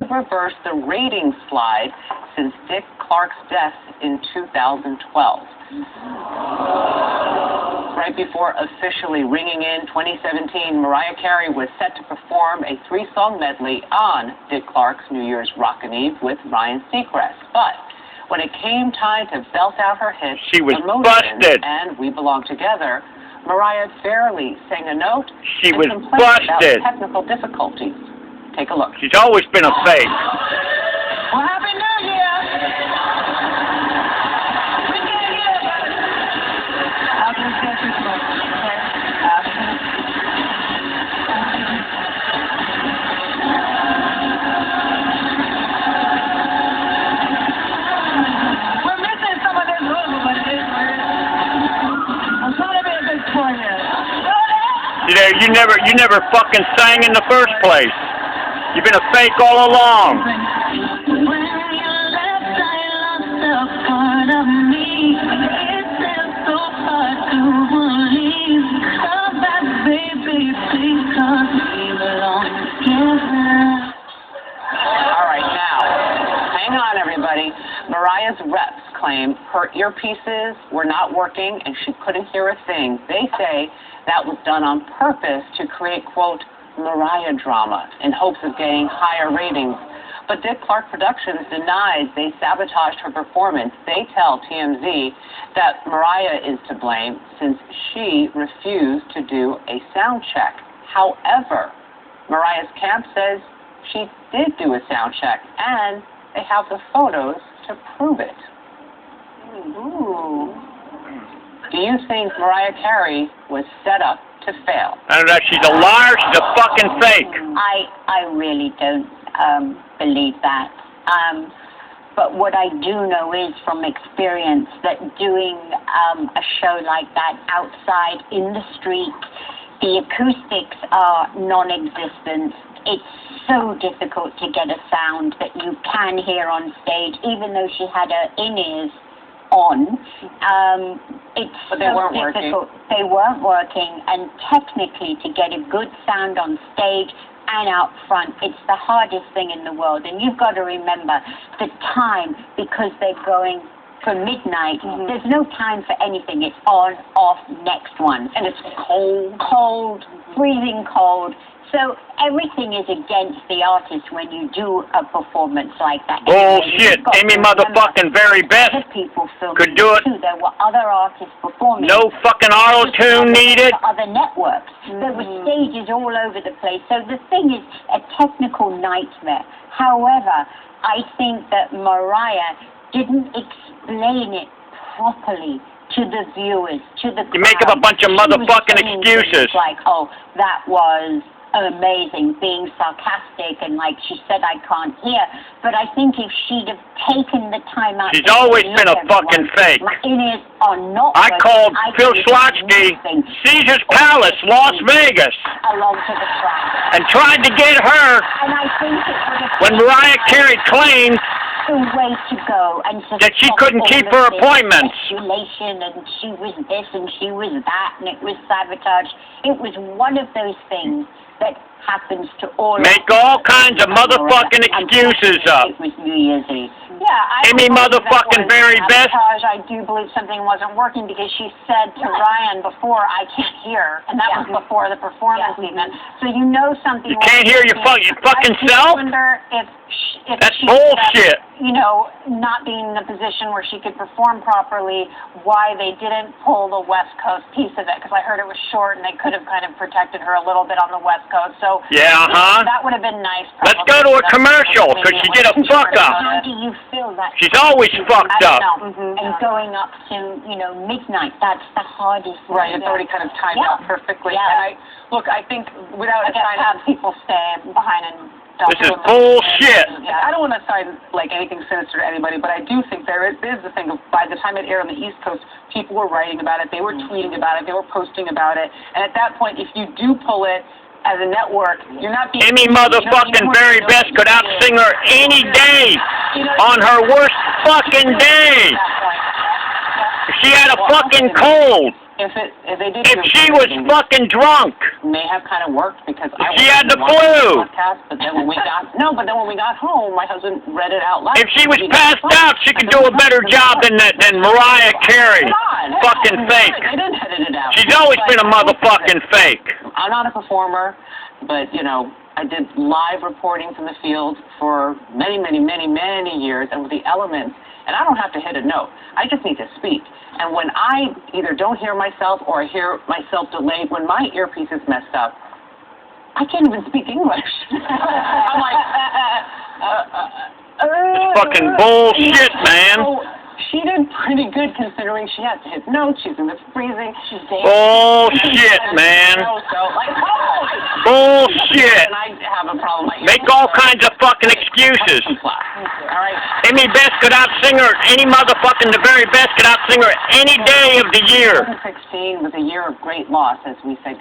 reverse the ratings slide since Dick Clark's death in 2012. Right before officially ringing in 2017, Mariah Carey was set to perform a 3-song medley on Dick Clark's New Year's Rockin' Eve with Ryan Seacrest. But when it came time to belt out her hits, she was Emotions busted. And We Belong Together, Mariah barely sang a note she and was complained busted. about technical difficulties. Take a look. She's always been a fake. Well, Happy New Year! We did it again, buddy. Happy Christmas, We're missing some of this rhythm, but it is weird. I'm trying to be a good sport here. You never fucking sang in the first place. You've been a fake all along. When you left, I lost a part of me. It's so hard to believe. Come back, baby, please, 'cause we belong together. All right, now, hang on, everybody. Mariah's reps claim her earpieces were not working and she couldn't hear a thing. They say that was done on purpose to create, quote, Mariah drama in hopes of getting higher ratings. But Dick Clark Productions denies they sabotaged her performance. They tell TMZ that Mariah is to blame since she refused to do a sound check. However, Mariah's camp says she did do a sound check, and they have the photos to prove it. Ooh. Do you think Mariah Carey was set up to fail? I don't know. She's a liar. She's a fucking fake. I really don't believe that. But what I do know is from experience that doing a show like that outside in the street, the acoustics are non-existent. It's so difficult to get a sound that you can hear on stage, even though she had her in-ears on. It's but they so weren't difficult. Working. They weren't working, and technically to get a good sound on stage and out front, it's the hardest thing in the world. And you've got to remember the time, because they're going for midnight. There's no time for anything. It's on, off, next one. And it's cold. Cold, freezing cold. So everything is against the artist when you do a performance like that. Bullshit. Amy motherfucking Very Best people could do it. Too. There were other artists performing. No fucking auto-tune needed. Other networks. There were stages all over the place. So the thing is a technical nightmare. However, I think that Mariah didn't explain it properly to the viewers, to the crowd. You make up a bunch of motherfucking excuses. Like, oh, that was amazing, being sarcastic, and like she said, I can't hear. But I think if she'd have taken the time out... She's always been a fucking fake. My in-ears are not... I called Phil Schlotsky, Caesar's Palace, Las Vegas, along to the track. and tried to get her And I think it would have when Mariah Carey claimed the way to go, and to that she stop couldn't all keep of her this appointments. speculation, and she was this and she was that, and it was sabotage. It was one of those things that happens to all. Make all kinds of motherfucking excuses up. It was New Year's Eve. Yeah, Amy motherfucking Very Best. I do believe something wasn't working because she said to Ryan before, I can't hear, and that was before the performance even. So you know something. You can't hear your fucking self? I wonder if that's she bullshit. You know, not being in a position where she could perform properly, why they didn't pull the West Coast piece of it, because I heard it was short and they could have kind of protected her a little bit on the West Coast. So yeah, that would have been nice. Let's go to a commercial, because she did a fuck up. How do you feel that? She's always fucked up. And going up to, midnight, that's the hardest. Right, it's already kind of timed out perfectly. Yeah. And I think without trying to have people stay behind and this is bullshit. I don't want to sound like anything sinister to anybody, but I do think there is the thing of by the time it aired on the East Coast, people were writing about it, they were tweeting about it, they were posting about it, and at that point, if you do pull it as a network, you're not being... Amy motherfucking Very Best could out-sing her any day on her worst fucking day. If she had a fucking cold, If they did, If she was fucking drunk, may have kind of worked because I she had the wasn't watching flu. podcast, but then when we got home, my husband read it out loud. If she was passed out, she could do a better job than Mariah Carey. Fucking fake. They didn't edit it out. She's always been a motherfucking fake. I'm not a performer, but I did live reporting from the field for many, many, many, many years, and with the elements. And I don't have to hit a note. I just need to speak. And when I either don't hear myself or I hear myself delayed, when my earpiece is messed up, I can't even speak English. I'm like, Fucking bullshit, man. So she did pretty good considering she has to hit notes. She's in the freezing. She's dancing. Bullshit, man. Bullshit. And I have a problem. Make all kinds of fucking excuses. All right. Any best could out-sing her. Any motherfucking the very best could out-sing her any day of the year. 2016 was a year of great loss, as we said.